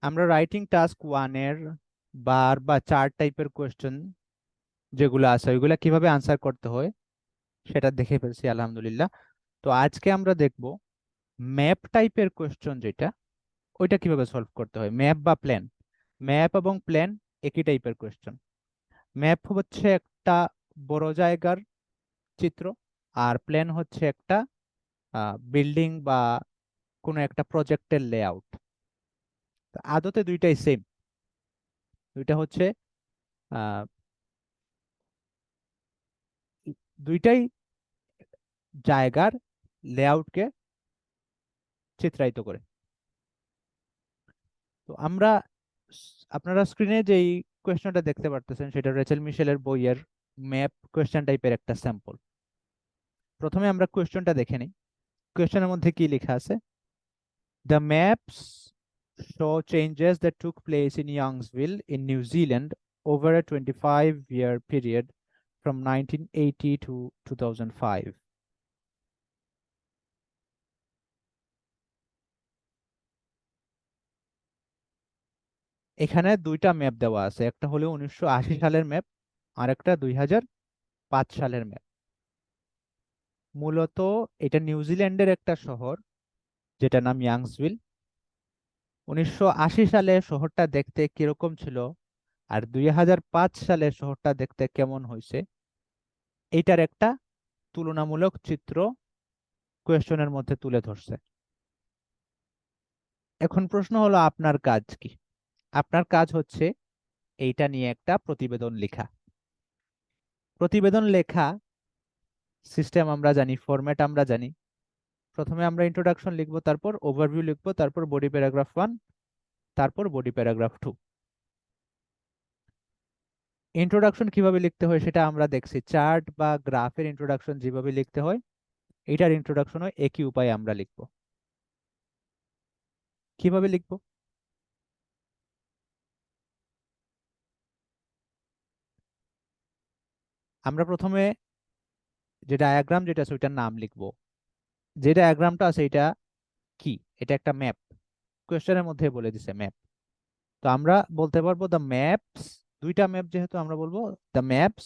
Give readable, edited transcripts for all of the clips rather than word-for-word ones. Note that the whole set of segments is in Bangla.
আমরা রাইটিং টাস্ক 1 এর বার বা চার টাইপের কোয়েশ্চেন যেগুলো আছে ওইগুলা কিভাবে আনসার করতে হয় সেটা দেখে ফেলছি আলহামদুলিল্লাহ। তো আজকে আমরা দেখব ম্যাপ টাইপের কোয়েশ্চেন যেটা ওইটা কিভাবে সলভ করতে হয়। ম্যাপ বা প্ল্যান, ম্যাপ এবং প্ল্যান একই টাইপের কোয়েশ্চেন। ম্যাপ হচ্ছে একটা বড় জায়গার চিত্র, আর প্ল্যান হচ্ছে একটা বিল্ডিং বা কোনো একটা প্রজেক্টের লেআউট। আদতে দুইটাই সেম, দুইটা হচ্ছে আহ, দুইটাই জায়গার লেআউটকে চিত্রায়িত করে। তো আমরা আপনারা স্ক্রিনে যেই কোয়েশ্চনটা দেখতে পারতেছেন সেটা রেচেল মিশেলের বইয়ের ম্যাপ কোয়েশ্চেন টাইপের একটা স্যাম্পল। প্রথমে আমরা কোয়েশ্চনটা দেখে নিই। কোয়েশ্চেনের মধ্যে কি লেখা আছে? The maps show changes that took place in Youngsville in New Zealand over a 25-year period from 1980 to 2005. এখানে দুইটা ম্যাপ দেওয়া আছে, একটা হলো 1980 সালের ম্যাপ আর একটা 2005 সালের ম্যাপ। মূলত এটা নিউজিল্যান্ডের একটা শহর যেটা নাম ইয়াংসভিল। 1980 সালে শহরটা দেখতে কিরকম ছিল আর 2005 সালে শহরটা দেখতে কেমন হয়েছে এইটার একটা তুলনামূলক চিত্র কোয়েশ্চনের মধ্যে তুলে ধরছে। এখন প্রশ্ন হলো আপনার কাজ কি? আপনার কাজ হচ্ছে এইটা নিয়ে একটা প্রতিবেদন লেখা। প্রতিবেদন লেখা সিস্টেম আমরা জানি, ফরম্যাট আমরা জানি। প্রথমে আমরা ইন্ট্রোডাকশন লিখবো, তারপর ওভারভিউ লিখবো, তারপর বডি প্যারাগ্রাফ 1, তারপর বডি প্যারাগ্রাফ 2। ইন্ট্রোডাকশন কিভাবে লিখতে হয় সেটা আমরা দেখছি। চার্ট বা গ্রাফের ইন্ট্রোডাকশন যেভাবে লিখতে হয় এটার ইন্ট্রোডাকশনও একই উপায়ে আমরা লিখবো। কিভাবে লিখবো? আমরা প্রথমে যে ডায়াগ্রাম যেটা আছে ওইটার নাম লিখবো। যে ডায়াগ্রামটা আছে এটা কি? এটা একটা ম্যাপ। কোয়েশ্চেনের মধ্যে বলে দিছে ম্যাপ। তো আমরা বলতে পারবো দ্য ম্যাপস, দুইটা ম্যাপ যেহেতু আমরা বলবো দ্য ম্যাপস।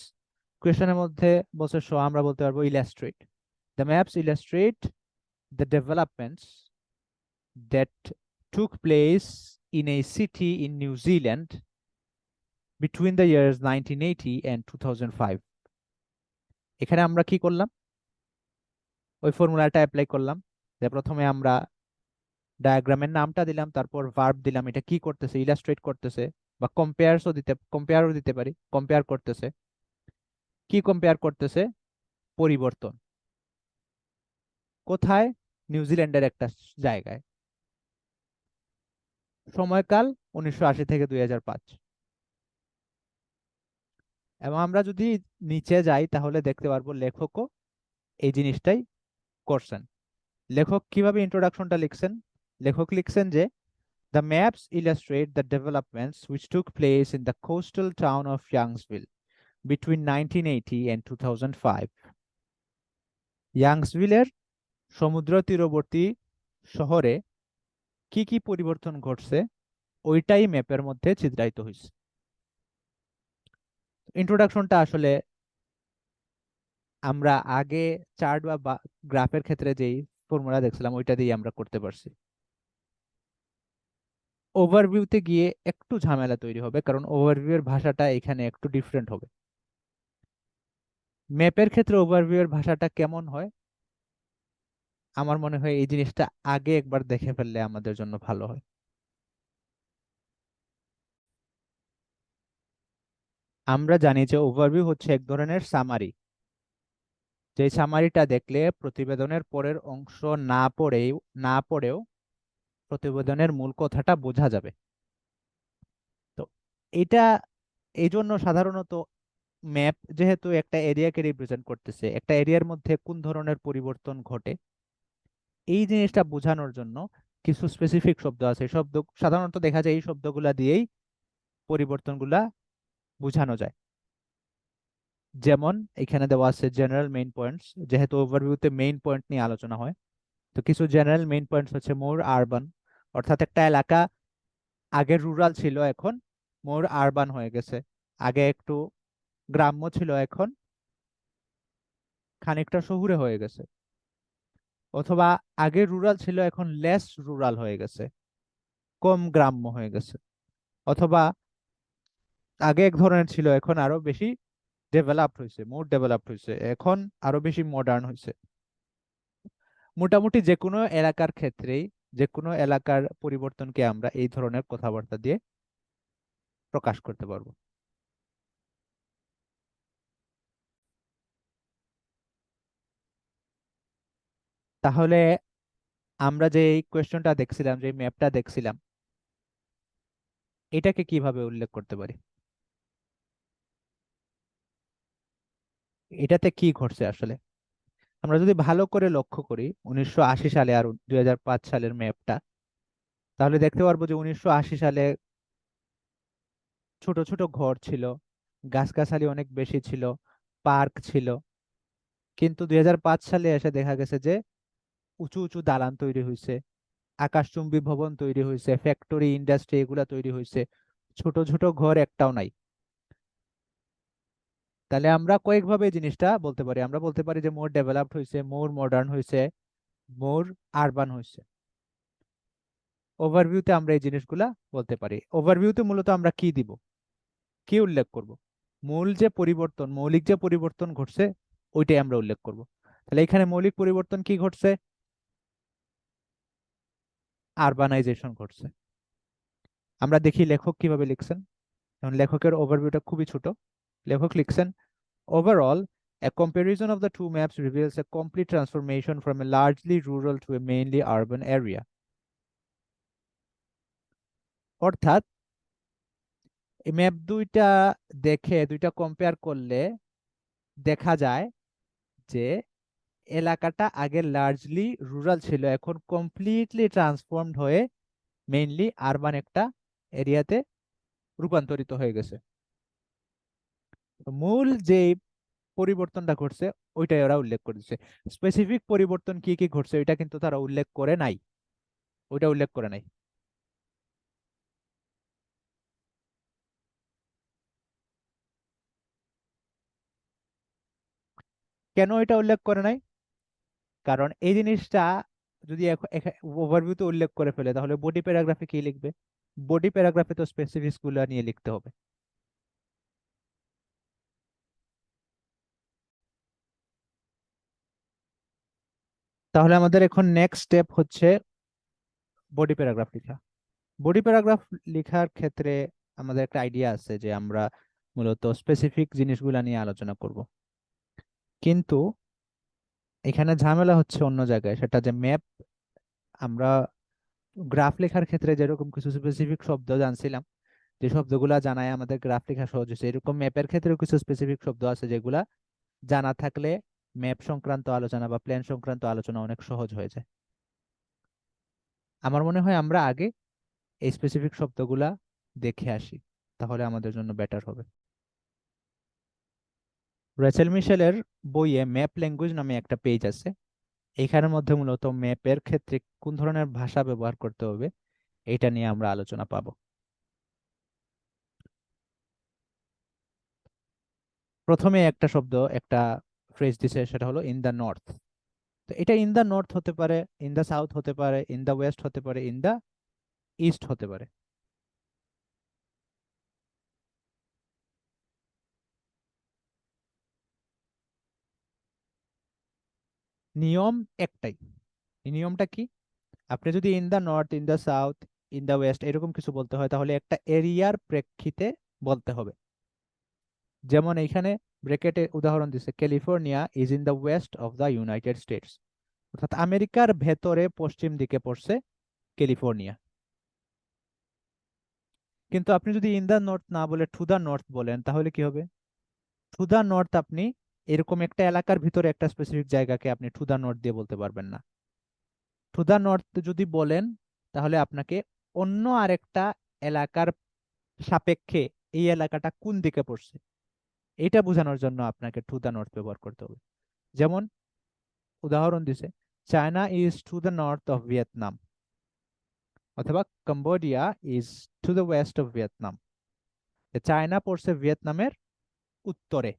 কোয়েশ্চেনের মধ্যে বলছে শো, আমরা বলতে পারবো illustrate. The maps illustrate the developments that took place in a city in New Zealand between the years 1980 and 2005. এখানে আমরা কি করলাম? ওই ফর্মুলাটা অ্যাপ্লাই করলাম, যে প্রথমে আমরা ডায়াগ্রামের নামটা দিলাম, তারপর ভার্ব দিলাম, এটা কি করতেছে? ইলাস্ট্রেট করতেছে, বা কম্পেয়ারও দিতে পারি, কম্পেয়ার করতেছে। কি কম্পেয়ার করতেছে? পরিবর্তন। কোথায়? নিউজিল্যান্ডের একটা জায়গায়। সময়কাল 1980 থেকে 2005। এবং আমরা যদি নিচে যাই তাহলে দেখতে পারবো লেখকও এই জিনিসটাই করছেন। লেখক কিভাবে ইন্ট্রোডাকশনটা লিখছেন? লেখক লিখছেন যে the maps illustrate the developments which took place in the coastal town of Youngsville between 1980 and 2005। ইয়াংসভিলের সমুদ্র তীরবর্তী শহরে কি কি পরিবর্তন ঘটছে ওইটাই ম্যাপের মধ্যে চিত্রায়িত হয়েছে। ইন্ট্রোডাকশনটা আসলে আমরা আগে চার্ট বা গ্রাফের ক্ষেত্রে যেই ফর্মুলা দেখছিলাম ওইটা দিয়ে আমরা করতে পারছি। ওভারভিউতে গিয়ে একটু ঝামেলা তৈরি হবে, কারণ ওভারভিউ এর ভাষাটা এখানে একটু ডিফারেন্ট হবে। ম্যাপের ক্ষেত্রে ওভারভিউ এর ভাষাটা কেমন হয় আমার মনে হয় এই জিনিসটা আগে একবার দেখে ফেললে আমাদের জন্য ভালো হয়। আমরা জানি যে ওভারভিউ হচ্ছে এক ধরনের সামারি, যে সামারিটা দেখলে প্রতিবেদনের পরের অংশ না পড়েও প্রতিবেদনের মূল কথাটা বোঝা যাবে। তো এটা এই জন্য সাধারণত ম্যাপ যেহেতু একটা এরিয়াকে রিপ্রেজেন্ট করতেছে, একটা এরিয়ার মধ্যে কোন ধরনের পরিবর্তন ঘটে এই জিনিসটা বোঝানোর জন্য কিছু স্পেসিফিক শব্দ আছে। এই শব্দ সাধারণত দেখা যায় এই শব্দগুলা দিয়েই পরিবর্তনগুলা বোঝানো যায়। যেমন এখানে দেওয়া আছে জেনারেল মেইন পয়েন্টস, যেহেতু ওভারভিউতে মেইন পয়েন্ট নিয়ে আলোচনা হয়। তো কিছু জেনারেল মেইন পয়েন্টস হচ্ছে মোর আরবান, অর্থাৎ একটা এলাকা আগে রুরাল ছিল, এখন মোর আরবান হয়ে গেছে। আগে একটু গ্রাম্য ছিল, এখন খানিকটা শহুরে হয়ে গেছে। অথবা আগে রুরাল ছিল, এখন লেস রুরাল হয়ে গেছে, কম গ্রাম্য হয়ে গেছে। অথবা আগে এক ধরনের ছিল, এখন আরো বেশি ডেভেলপড হয়েছে, মোর ডেভেলপড হয়েছে, এখন আরো বেশি মডার্ন হয়েছে। মোটামুটি যে কোনো এলাকার ক্ষেত্রেই, যে কোনো এলাকার পরিবর্তনকে আমরা এই ধরনের কথাবার্তা দিয়ে প্রকাশ করতে পারবো। তাহলে আমরা যে এই কোয়েশ্চনটা দেখছিলাম, যে ম্যাপটা দেখছিলাম, এটাকে কিভাবে উল্লেখ করতে পারি? এটাতে কি ঘটছে আসলে? আমরা যদি ভালো করে লক্ষ্য করি 1980 সালে আর 2005 সালের ম্যাপটা, তাহলে দেখতে পারবো যে 1980 সালে ছোট ছোট ঘর ছিল, গাছগাছালি অনেক বেশি ছিল, পার্ক ছিল। কিন্তু 2005 সালে এসে দেখা গেছে যে উঁচু উঁচু দালান তৈরি হয়েছে, আকাশচুম্বী ভবন তৈরি হয়েছে, ফ্যাক্টরি ইন্ডাস্ট্রি এগুলা তৈরি হয়েছে, ছোট ছোট ঘর একটাও নাই। তাহলে আমরা কয়েকভাবে এই জিনিসটা বলতে পারি। আমরা বলতে পারি যে মোর ডেভেলপড হয়েছে, মোর মডার্ন হয়েছে, মোর আরবান হয়েছে। ওভারভিউতে আমরা এই জিনিসগুলা বলতে পারি। ওভারভিউতে মূলত আমরা কি দিব, কি উল্লেখ করব? মূল যে পরিবর্তন, মৌলিক যে পরিবর্তন ঘটছে, ওইটাই আমরা উল্লেখ করব। তাহলে এখানে মৌলিক পরিবর্তন কি ঘটছে? আরবানাইজেশন ঘটছে। আমরা দেখি লেখক কিভাবে লিখছেন। এখন লেখকের ওভারভিউটা খুবই ছোট। লেখক লিখছেন, overall, a comparison of the two maps reveals a complete transformation from a largely rural to a mainly urban area. অর্থাৎ এই ম্যাপ দুইটা দেখে, দুইটা কম্পেয়ার করলে দেখা যায় যে এলাকাটা আগে লার্জলি রুরাল ছিল, এখন কমপ্লিটলি ট্রান্সফর্মড হয়ে মেইনলি আরবান একটা এরিয়াতে রূপান্তরিত হয়ে গেছে। তো মূল যে পরিবর্তনটা ঘটছে ওইটাই ওরা উল্লেখ করেছে। স্পেসিফিক পরিবর্তন কি কি ঘটছে ওইটা কিন্তু তারা উল্লেখ করে নাই, ওইটা উল্লেখ করে নাই। কেন এটা উল্লেখ করে নাই? কারণ এই জিনিসটা যদি ওভারভিউতে উল্লেখ করে ফেলে, তাহলে বডি প্যারাগ্রাফে কি লিখবে? বডি প্যারাগ্রাফে তো স্পেসিফিক্স গুলো নিয়ে লিখতে হবে। তাহলে আমাদের এখন নেক্সট স্টেপ হচ্ছে বডি প্যারাগ্রাফ লেখা। বডি প্যারাগ্রাফ লেখার ক্ষেত্রে আমাদের একটা আইডিয়া আছে যে আমরা মূলত স্পেসিফিক জিনিসগুলো নিয়ে আলোচনা করব, কিন্তু এখানে ঝামেলা হচ্ছে অন্য জায়গায়। সেটা যে ম্যাপ, আমরা গ্রাফ লেখার ক্ষেত্রে যেরকম কিছু স্পেসিফিক শব্দ জানছিলাম, যে শব্দগুলা জানায় আমাদের গ্রাফ লেখা সহজ হয়েছে, এরকম ম্যাপের ক্ষেত্রেও কিছু স্পেসিফিক শব্দ আছে যেগুলা জানা থাকলে ম্যাপ সংক্রান্ত আলোচনা বা প্ল্যান সংক্রান্ত আলোচনা অনেক সহজ হয়ে যায়। আমার মনে হয় আমরা আগে এই স্পেসিফিক শব্দগুলা দেখে আসি, তাহলে আমাদের জন্য বেটার হবে। রেচেল মিশেলের বইয়ে ম্যাপ ল্যাঙ্গুয়েজ নামে একটা পেজ আছে। এইখানের মধ্যে মূলত ম্যাপের ক্ষেত্রে কোন ধরনের ভাষা ব্যবহার করতে হবে এটা নিয়ে আমরা আলোচনা পাবো। প্রথমে একটা শব্দ, একটা ফ্রেজ দিছে, সেটা হলো ইন দা নর্থ। তো এটা ইন দা নর্থ হতে পারে, ইন দা সাউথ হতে পারে, ইন দা ওয়েস্ট হতে পারে, ইন দা ইস্ট হতে পারে। নিয়ম একটাই। এই নিয়মটা কি? আপনি যদি in the north, in the south, in the west এরকম কিছু বলতে হয়, তাহলে একটা এরিয়ার প্রেক্ষিতে বলতে হবে। যেমন এইখানে ব্র্যাকেটে উদাহরণ দিছে, California is in the west of the United States. অর্থাৎ আমেরিকার ভেতরে পশ্চিম দিকে পড়ছে ক্যালিফোর্নিয়া। কিন্তু আপনি যদি ইন দা নর্থ না বলে টু দা নর্থ বলেন, তাহলে কি হবে? টু দা নর্থ, আপনি এরকম একটা এলাকার ভিতরে একটা স্পেসিফিক জায়গাকে আপনি টু দা নর্থ দিয়ে বলতে পারবেন না। টু দা নর্থ যদি বলেন, তাহলে আপনাকে অন্য আরেকটা এলাকার সাপেক্ষে এই এলাকাটা কোন দিকে পড়ছে এটা বোঝানোর জন্য আপনাকে টু দা নর্থ ব্যবহার করতে হবে। যেমন উদাহরণ দিছে, China is to the north of Vietnam. অথবা Cambodia is to the west of Vietnam, China পড়ছে ভিয়েতনামের উত্তরে,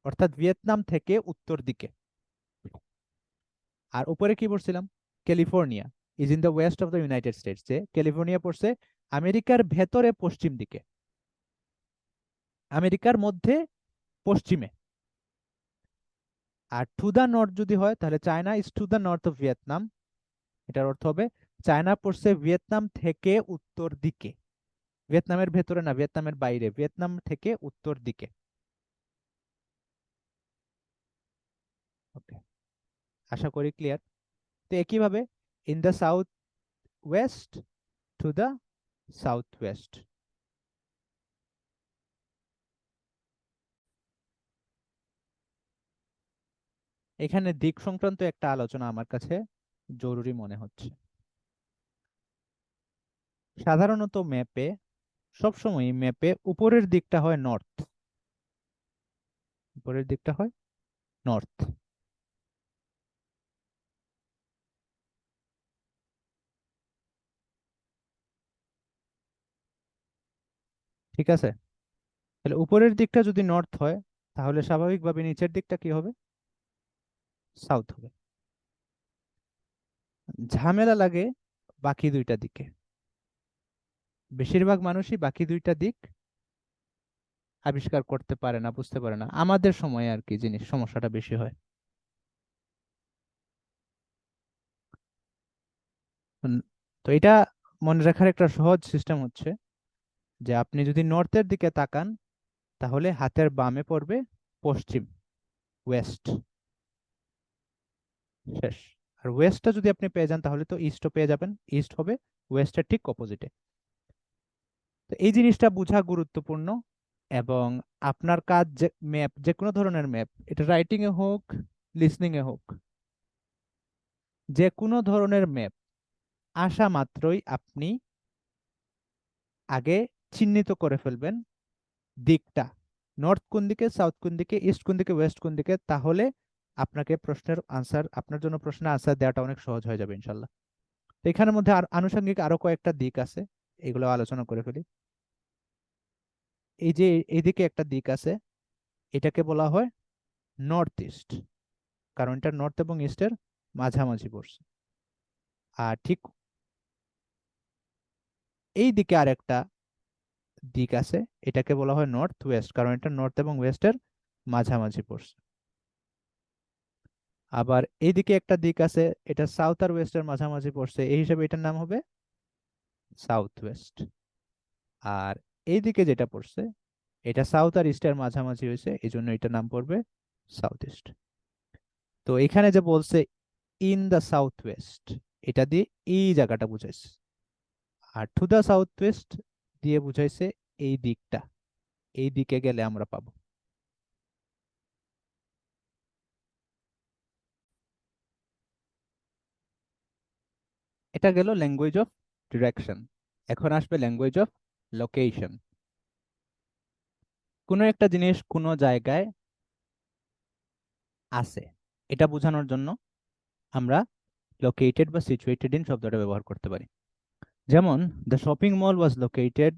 অর্থাৎ ভিয়েতনাম থেকে উত্তর দিকে। আর উপরে কি পড়ছিলাম, California is in the west of the United states, যে ক্যালিফোর্নিয়া পড়ছে আমেরিকার ভেতরে পশ্চিম দিকে, আমেরিকার মধ্যে পশ্চিমে। আর টু দ্য নর্থ যদি হয় তাহলে China is to the north of Vietnam, এটার অর্থ হবে চায়না পড়ছে ভিয়েতনাম থেকে উত্তর দিকে, ভিয়েতনামের ভেতরে না, ভিয়েতনামের বাইরে, ভিয়েতনাম থেকে উত্তর দিকে। ওকে, আশা করি ক্লিয়ার। তো একইভাবে in the south West to the south West. এখানে দিক সংক্রান্ত একটা আলোচনা আমার কাছে জরুরি মনে হচ্ছে। সাধারণত ম্যাপে, সবসময় ম্যাপে উপরের দিকটা হয় নর্থ, উপরের দিকটা হয় নর্থ। ঠিক আছে, তাহলে উপরের দিকটা যদি নর্থ হয় তাহলে স্বাভাবিকভাবে নিচের দিকটা কি হবে, সাউথ হবে। ঝামেলা লাগে বাকি দুইটা দিকে, বেশিরভাগ মানুষই বাকি দুইটা দিক আবিষ্কার করতে পারে না, বুঝতে পারে না, আমাদের সময়ে আর কি জিনিস সমস্যাটা বেশি হয়। উম, তো এটা মনে রাখার একটা সহজ সিস্টেম হচ্ছে যে আপনি যদি নর্থের দিকে তাকান তাহলে হাতের বামে পড়বে পশ্চিম, ওয়েস্ট, শেষ। আর ওয়েস্টটা যদি আপনি পেয়ে যান তাহলে তো ইস্টও পেয়ে যাবেন, ইস্ট হবে ওয়েস্টের ঠিক অপোজিটে। তো এই জিনিসটা বোঝা গুরুত্বপূর্ণ। এবং আপনার কাজ, যে ম্যাপ, যে কোনো ধরনের ম্যাপ, এটা রাইটিং এ হোক, লিসনিং এ হোক, যে কোনো ধরনের ম্যাপ আসা মাত্রই আপনি আগে চিহ্নিত করে ফেলবেন দিকটা, নর্থ কোন দিকে, সাউথ কোন দিকে, ইস্ট কোন দিকে, ওয়েস্ট কোন দিকে, তাহলে আপনাকে প্রশ্নের আনসার, আপনার জন্য প্রশ্নের আনসার দেওয়াটা অনেক সহজ হয়ে যাবে ইনশাল্লাহ। তো এখানের মধ্যে আর আনুষঙ্গিক আরো কয়েকটা দিক আছে, এগুলো আলোচনা করে ফেলি। এই যে এইদিকে একটা দিক আছে, এটাকে বলা হয় নর্থ ইস্ট, কারণ এটা নর্থ এবং ইস্টের মাঝামাঝি পড়ছে। আর ঠিক এই দিকে আরেকটা দিক আছে, এটাকে বলা হয় নর্থ ওয়েস্ট, কারণ এটা নর্থ এবং ওয়েস্টের মাঝামাঝি পড়ছে। আবার এইদিকে একটা দিক আছে, এটা সাউথ আর ওয়েস্টের মাঝামাঝি পড়ছে, এই হিসাবে এটার নাম হবে সাউথ ওয়েস্ট। আর এইদিকে যেটা পড়ছে এটা সাউথ আর ইস্টের মাঝামাঝি হয়েছে, এই জন্য এটার নাম পড়বে সাউথ ইস্ট। তো এখানে যে বলছে ইন দ্য সাউথ ওয়েস্ট, এটা দিয়ে এই জায়গাটা বুঝাইছে। আর টু দ্য সাউথ ওয়েস্ট দিয়ে বুঝাইছে এই দিকটা, এই দিকে গেলে আমরা পাবো। এটা গেল ল্যাঙ্গুয়েজ অফ ডিরেকশন। এখন আসবে ল্যাঙ্গুয়েজ অফ লোকেশন। কোনো একটা জিনিস কোনো জায়গায় আছে এটা বোঝানোর জন্য আমরা লোকেটেড বা সিচুয়েটেড ইন শব্দটা ব্যবহার করতে পারি। যেমন the shopping mall was located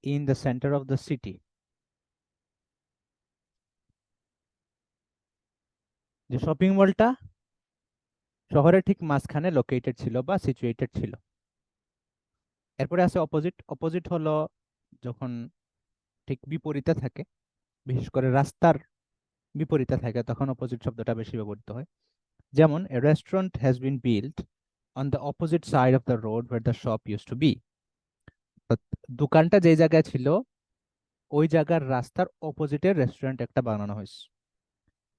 in the centre of the city, যে শপিং মলটা শহরের ঠিক মাঝখানে লোকেটেড ছিল বা সিচুয়েটেড ছিল। এরপরে আছে অপোজিট। অপোজিট হলো যখন ঠিক বিপরীতে থাকে, বিশেষ করে রাস্তার বিপরীতে থাকে, তখন অপোজিট শব্দটা বেশি ব্যবহৃত হয়। যেমন a restaurant has been built on the opposite side of the road where the shop used to be. দোকানটা যে জায়গায় ছিল ওই জায়গার রাস্তার অপোজিটে রেস্টুরেন্ট একটা বানানো হয়েছে।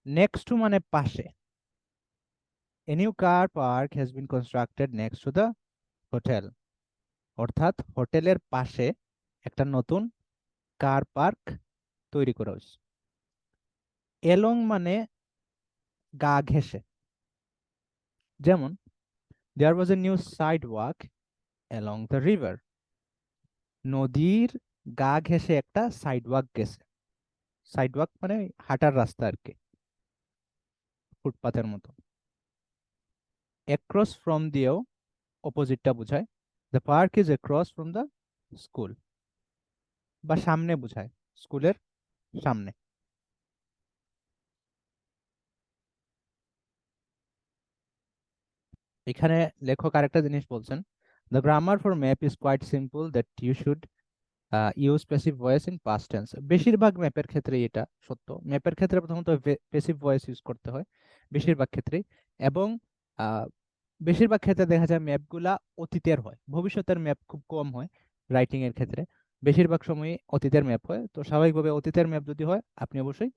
নেক্সট টু মানে পাশে, a new car park has been constructed next to the hotel, অর্থাৎ হোটেলের পাশে একটা নতুন কার পার্ক তৈরি করা হয়েছে। এলং মানে গা ঘেঁষে, যেমন there was a new sidewalk along the river, নদীর গা ঘেঁষে একটা সাইড ওয়াক গেছে। সাইড ওয়াক মানে হাঁটার রাস্তা আর কি, ফুটপাতের মতো। অ্যাক্রস ফ্রম দিয়েও অপোজিটটা বোঝায়, the park is across from the school, বা সামনে বোঝায়, স্কুলের সামনে। এখানে লেখক আরেকটা জিনিস বলছেন, the grammar for map is quite simple that you should use passive voice in past tense. বেশিরভাগ ম্যাপের ক্ষেত্রে এটা সত্য। ম্যাপের ক্ষেত্রে প্রথমত প্যাসিভ ভয়েস ইউজ করতে হয় বেশিরভাগ ক্ষেত্রেই, এবং আহ, বেশিরভাগ ক্ষেত্রে দেখা যায় ম্যাপগুলা অতীতের হয়, ভবিষ্যতের ম্যাপ খুব কম হয় রাইটিং এর ক্ষেত্রে। বেশিরভাগ সময় অতীতের ম্যাপ হয়, তো স্বাভাবিকভাবে অতীতের ম্যাপ যদি হয় আপনি অবশ্যই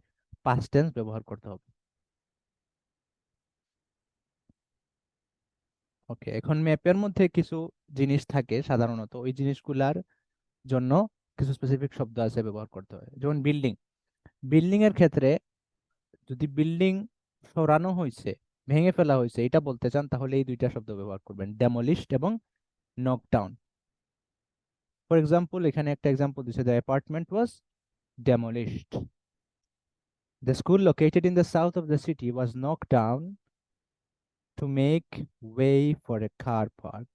পাস্ট টেন্স ব্যবহার করতে হবে। ওকে, এখন ম্যাপের মধ্যে কিছু জিনিস থাকে সাধারণত, ওই জিনিসগুলার জন্য কিছু স্পেসিফিক শব্দ আছে ব্যবহার করতে হয়। যেমন বিল্ডিং, বিল্ডিং এর ক্ষেত্রে যদি বিল্ডিং সরানো হয়েছে, ভেঙে ফেলা হয়েছে এটা বলতে চান, তাহলে এই দুইটা শব্দ ব্যবহার করবেন, ডেমোলিশড এবং নকডাউন। ফর এক্সাম্পল, এখানে একটা এক্সাম্পল দিচ্ছে, the apartment was demolished. The school located in the south of the city was knocked down to make way for a car park.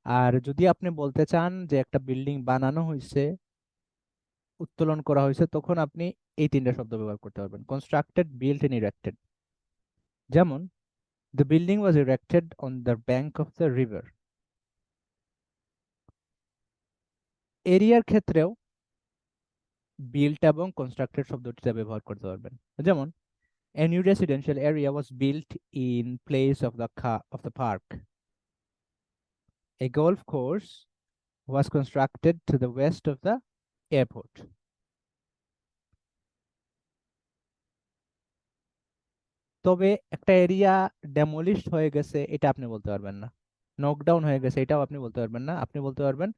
আর যদি আপনি বলতে চান যে একটা বিল্ডিং বানানো হয়েছে, উত্তোলন করা হয়েছে, তখন আপনি এই তিনটা শব্দ ব্যবহার করতে পারবেন, কনস্ট্রাক্টেড, বিল্ট এন্ড ইরেক্টেড। যেমন, the building was erected on the bank of the river. এরিয়ার ক্ষেত্রেও বিল্ট এবং কনস্ট্রাক্টেড শব্দটা ব্যবহার করতে পারবেন। যেমন, a new residential area was built in place of the park. A golf course was constructed to the west of the airport. তবে একটা এরিয়া ডেমোলিশড হয়ে গেছে এটা আপনি বলতে পারবেন না, নকডাউন হয়ে গেছে এটাও আপনি বলতে পারবেন না। আপনি বলতে পারবেন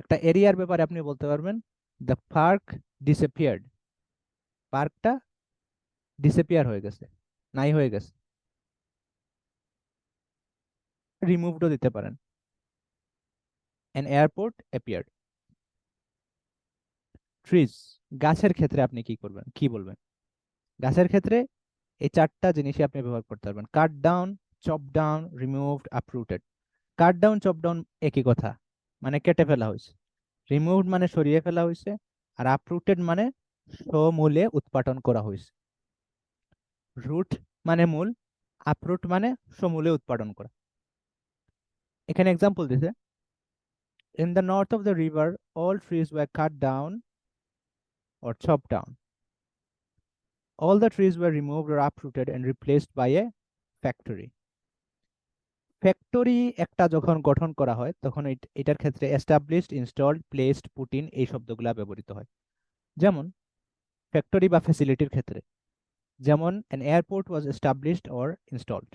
একটা এরিয়ার ব্যাপারে, আপনি বলতে পারবেন দ্য পার্ক ডিসঅ্যাপিয়ার্ড, পার্কটা ডিসঅ্যাপিয়ার হয়ে গেছে, নাই হয়ে গেছে। রিমুভডও দিতে পারেন, an airport appeared. ট্রিজ, গাছের ক্ষেত্রে আপনি কি করবেন, কি বলবেন? গাছের ক্ষেত্রে এই চারটা জিনিসই আপনি ব্যবহার করতে পারবেন, cut down, chop down, removed, uprooted. Cut down, chop down একই কথা, মানে কেটে ফেলা হয়েছে। রিমুভড মানে সরিয়ে ফেলা হয়েছে, আর আপরুটেড মানে সমূলে উৎপাটন করা হয়েছে। রুট মানে মূল, আপরুট মানে সমূলে উৎপাদন করা। এখানে এক্সাম্পল দিছে, in the north of the river all trees were cut down or chop down, all the trees were removed or uprooted and replaced by a factory. Factory একটা যখন গঠন করা হয় তখন এটার ক্ষেত্রে established, installed, placed, put in এই শব্দগুলা ব্যবহৃত হয়। যেমন ফ্যাক্টরি বা ফ্যাসিলিটির ক্ষেত্রে, যেমন an airport was established or installed।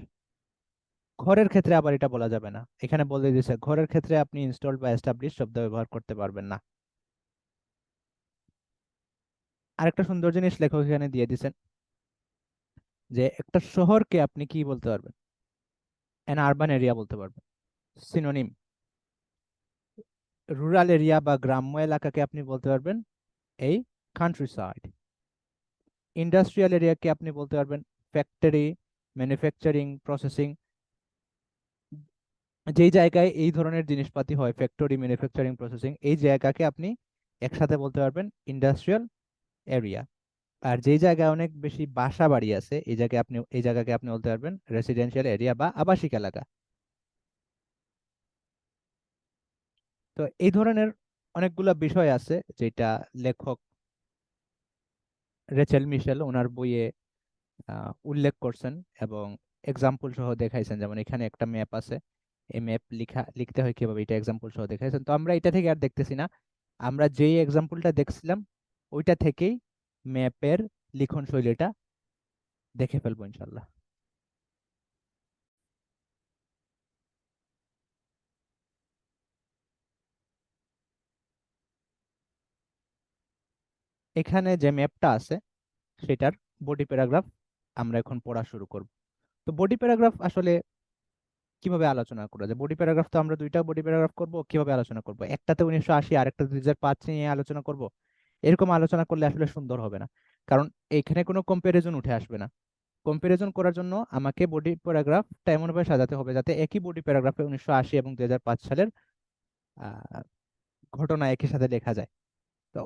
ঘরের ক্ষেত্রে আবার এটা বলা যাবে না, এখানে বলে দিয়েছে ঘরের ক্ষেত্রে আপনি ইনস্টলড বা এস্টাবলিশ শব্দ ব্যবহার করতে পারবেন না। আরেকটা সুন্দর জিনিস লেখক এখানে দিয়ে দিয়েছেন, যে একটা শহরকে আপনি কি বলতে পারবেন, an আরবান এরিয়া বলতে পারবেন। সিনোনিম, রুরাল এরিয়া বা গ্রাম্য এলাকাকে আপনি বলতে পারবেন এই কান্ট্রি সাইড। ইন্ডাস্ট্রিয়াল এরিয়াকে আপনি বলতে পারবেন ফ্যাক্টরি, ম্যানুফ্যাকচারিং, প্রসেসিং। যেই জায়গায় এই ধরনের জিনিসপাতি হয়, ফ্যাক্টরি, ম্যানুফ্যাকচারিং, প্রসেসিং, এই জায়গাকে আপনি একসাথে বলতে পারবেন ইন্ডাস্ট্রিয়াল এরিয়া। আর যেই জায়গায় অনেক বেশি বাসা বাড়ি আছে এই জায়গাকে আপনি বলতে পারবেন রেসিডেন্সিয়াল এরিয়া বা আবাসিক এলাকা। তো এই ধরনের অনেকগুলো বিষয় আছে যেটা লেখক রেচেল মিশেল ওনার বইয়ে উল্লেখ করছেন এবং এক্সাম্পল সহ দেখাইছেন। যেমন এখানে একটা ম্যাপ আছে, এই ম্যাপ লিখতে হয় কিভাবে এটা এক্সাম্পল সহ দেখাইছেন। তো আমরা এটা থেকে আর দেখতেছি না, আমরা যেই এক্সাম্পলটা দেখছিলাম ওইটা থেকেই ম্যাপের লিখন শৈলীটা দেখে ফেলবো ইনশাল্লাহ। এখানে যে ম্যাপটা আছে সেটার বডি প্যারাগ্রাফ আমরা এখন পড়া শুরু করব। তো বডি প্যারাগ্রাফ আসলে কিভাবে আলোচনা করা যায়, বডি প্যারাগ্রাফ তো আমরা দুইটা বডি প্যারাগ্রাফ করব, কিভাবে আলোচনা করব, একটাতে 1980 আর একটা 2005 নিয়ে আলোচনা করব, এরকম আলোচনা করলে আসলে সুন্দর হবে না, কারণ এখানে কোনো কম্পারিজন উঠে আসবে না। কম্পারিজন করার জন্য আমাকে বডি প্যারাগ্রাফটা এমনভাবে সাজাতে হবে যাতে একই বডি প্যারাগ্রাফে 1980 এবং 2005 সালের আহ, ঘটনা একই সাথে লেখা যায়। তো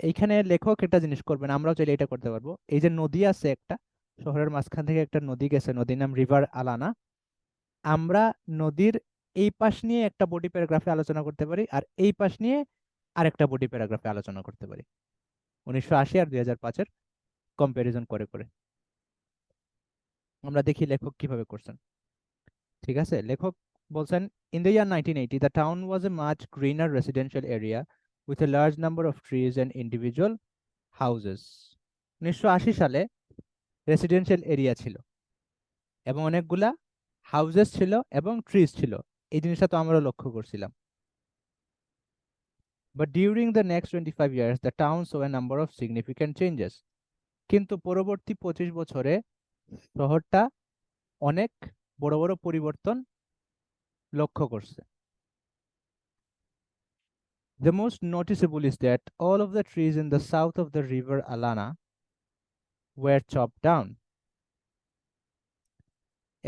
এইখানে লেখক একটা জিনিস করবেন, আমরাও চাইলে এটা করতে পারবো। এই যে নদী আছে একটা, শহরের মাঝখান থেকে একটা নদী গেছে, নদীর নাম রিভার আলানা। আমরা নদীর এই পাশ নিয়ে একটা বডি প্যারাগ্রাফে আলোচনা করতে পারি, আর এই পাশ নিয়ে আরেকটা বডি প্যারাগ্রাফে আলোচনা করতে পারি, 1980 আর 2005-এর কম্পারিজন করে করে। আমরা দেখি লেখক কিভাবে করছেন। ঠিক আছে, লেখক বলছেন, in the year 1980 the town was A much greener residential area with a large number of trees and individual houses. 1980 সালে রেসিডেন্সিয়াল এরিয়া ছিল এবং অনেকগুলা হাউসেস ছিল এবং ট্রিজ ছিল। এই জিনিসটা তো আমরা লক্ষ্য করছিলাম। But during the next 25 years the town so A number of significant changes. কিন্তু পরবর্তী 25 বছরে শহরটা অনেক বড় বড় পরিবর্তন লক্ষ্য করছে। The most noticeable is that all of the trees in the south of the river Alana were chopped down.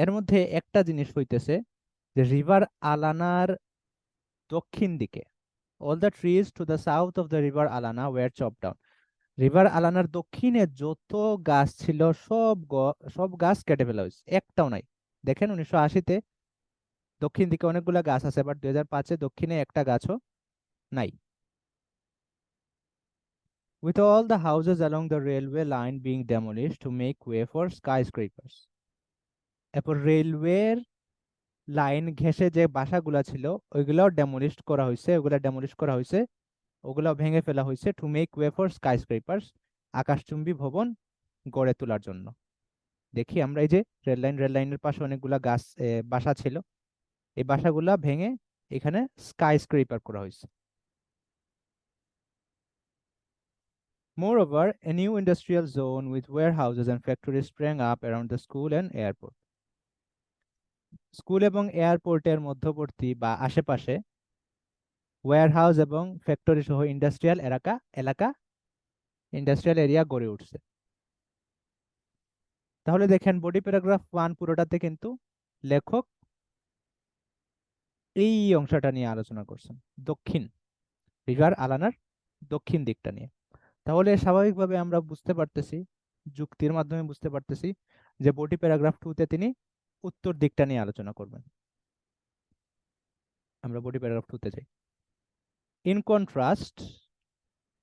এর মধ্যে একটা জিনিস হইতেছে যে রিভার আলানার দক্ষিণ দিকে, all the trees to the south of the river Alana were chopped down. River আলানার দক্ষিণে যত গাছ ছিল সব গাছ কেটে ফেলা হয়েছে, একটাও নাই। দেখেন 1980-তে দক্ষিণ দিকে অনেকগুলা গাছ আছে, বাট 2005-এ দক্ষিণে একটা গাছও নাই। With all the houses along the railway line being demolished to make way for skyscrapers. এরপর রেলওয়ের লাইন ঘেঁষে যে বাসাগুলা ছিল ওইগুলাও ডেমোলিশ করা হয়েছে, ওগুলাও ভেঙে ফেলা হয়েছে, টু মেক ওয়ে ফর স্কাইস্ক্রেপার্স, আকাশচুম্বী ভবন গড়ে তোলার জন্য। দেখি আমরা এই যে রেল লাইনের পাশে অনেকগুলা গাছ বাসা ছিল, এই বাসাগুলা ভেঙে এখানে স্কাইস্ক্রেপার করা হয়েছে। Moreover, a new industrial zone with warehouses and factories sprang up around the school and airport. School এবং এয়ারপোর্টের মধ্যবর্তী বা আশেপাশে ওয়্যারহাউস এবং ফ্যাক্টরি সহ ইন্ডাস্ট্রিয়াল এরিয়া গড়ে উঠছে। তাহলে দেখেন বডি প্যারাগ্রাফ 1 পুরোটাতে কিন্তু লেখক এই অংশটা নিয়ে আলোচনা করছেন, দক্ষিণ রিভার আলানার দক্ষিণ দিকটা নিয়ে। তাহলে স্বাভাবিকভাবে আমরা বুঝতে পারতেছি, যুক্তির মাধ্যমে বুঝতে পারতেছি যে বডি প্যারাগ্রাফ 2-তে তিনি উত্তর দিকটা নিয়ে আলোচনা করবেন। আমরা বডি প্যারাগ্রাফ 2-তে যাই। ইন কন্ট্রাস্ট,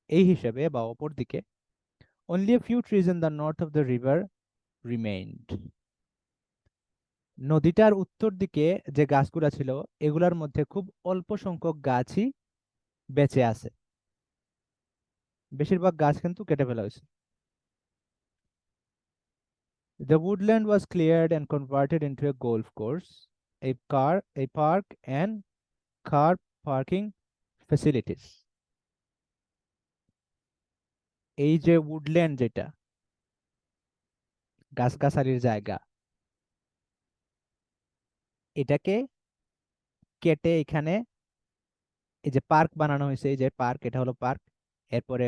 এই হিসেবে বা অপর দিকে, only a few trees in the north of the river remained. নদীটার উত্তর দিকে যে গাছগুলা ছিল এগুলার মধ্যে খুব অল্প সংখ্যক গাছই বেঁচে আছে, বেশিরভাগ গাছ কিন্তু কেটে ফেলা হয়েছে। The woodland was cleared and converted into a golf course, a park and car parking facilities. এই যে উডল্যান্ড, যেটা গাছগাছালির জায়গা, এটাকে কেটে এখানে এই যে পার্ক বানানো হয়েছে, এই যে পার্ক, এটা হলো পার্ক। এরপরে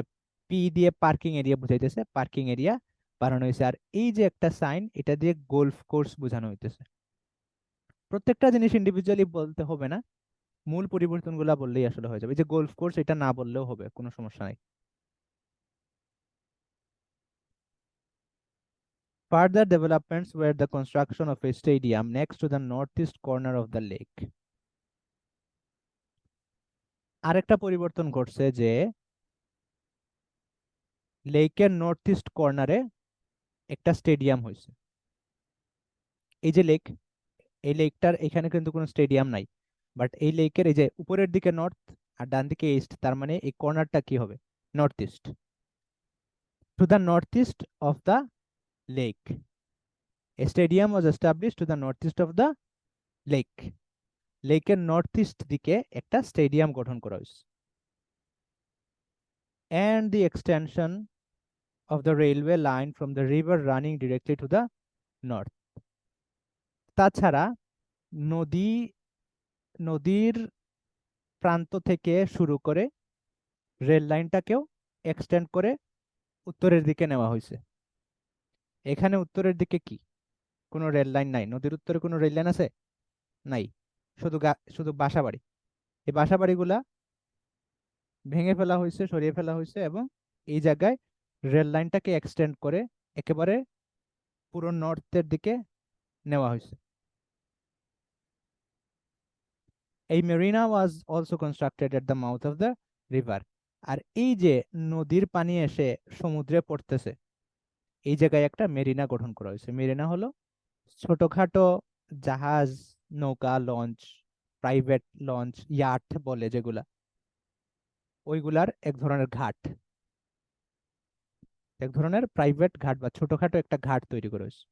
পি দিয়ে পার্কিং এরিয়া বুঝাইতেছে, পার্কিং এরিয়া বানানো হয়েছে। আর এই যে একটা সাইন, এটা দিয়ে গোলফ কোর্স বোঝানো হইতেছে। প্রত্যেকটা জিনিস ইন্ডিভিজুয়ালি বলতে হবে না, মূল পরিবর্তনগুলা বললেই আসলে হয়ে যাবে। এই যে গোলফ কোর্স, এটা না বললেও হবে, কোনো সমস্যা নাই। Further developments were the construction of a stadium next to the northeast corner of the lake. আরেকটা পরিবর্তন ঘটছে যে লেকের নর্থ ইস্ট কর্নারে একটা স্টেডিয়াম হয়েছে। এই যে লেক, এই লেকটার এখানে কিন্তু কোনো স্টেডিয়াম নাই, বাট এই লেকের এই যে উপরের দিকে নর্থ আর ডান দিকে ইস্ট, তার মানে এই কর্নারটা কি হবে, north east. To the north east of the lake A stadium was established to the north east of the lake. লেকের নর্থ ইস্ট দিকে একটা স্টেডিয়াম গঠন করা হয়েছে। and the extension of the railway line from the river running directly to the north. তাছাড়া নদী নদীর প্রান্ত থেকে শুরু করে রেল লাইনটাকেও এক্সটেন্ড করে উত্তরের দিকে নেওয়া হয়েছে। এখানে উত্তরের দিকে কি, কোনো রেল লাইন নাই। নদীর উত্তরে কোনো রেল লাইন আছে? নাই। শুধু বাসা বাড়ি। এই বাসা বাড়িগুলা ভেঙে ফেলা হয়েছে, সরিয়ে ফেলা হয়েছে, এবং এই জায়গায় রেল লাইনটাকে এক্সটেন্ড করে একেবারে পুরো নর্থের দিকে নেওয়া হয়েছে। এই marina was also constructed at the mouth of the river. আর এই যে নদীর পানি এসে সমুদ্রে পড়তেছে, এই জায়গায় একটা মেরিনা গঠন করা হয়েছে। মেরিনা হলো ছোটখাটো জাহাজ, নৌকা, লঞ্চ, প্রাইভেট লঞ্চ, ইয়াট বলে যেগুলা, ওইগুলার এক ধরনের ঘাট, এক ধরনের প্রাইভেট ঘাট বা ছোটখাটো একটা ঘাট তৈরি করা হয়েছে।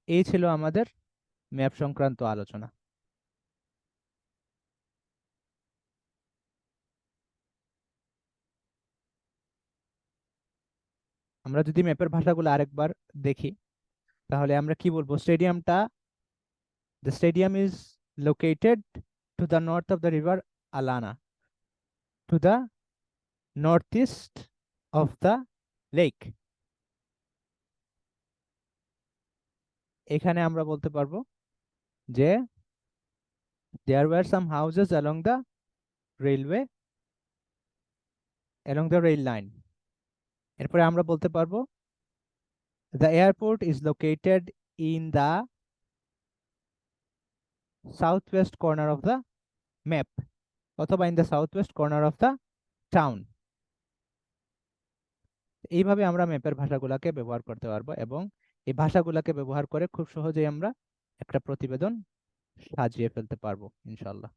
এই ছিল আমাদের ম্যাপ সংক্রান্ত আলোচনা। আমরা যদি ম্যাপের ভাষাগুলো আরেকবার দেখি, তাহলে আমরা কি বলবো? The stadium is located to the north of the river Alana, to the northeast of the lake. এখানে আমরা বলতে পারবো যে there were some houses along the railway, along the rail line. এরপরে আমরা বলতে পারবো the airport is located in the southwest corner of the map, অথবা in the southwest corner of the town. এইভাবে আমরা ম্যাপের ভাষাগুলোকে ব্যবহার করতে পারবো, এবং এই ভাষাগুলোকে ব্যবহার করে খুব সহজেই আমরা একটা প্রতিবেদন সাজিয়ে ফেলতে পারবো ইনশাল্লাহ।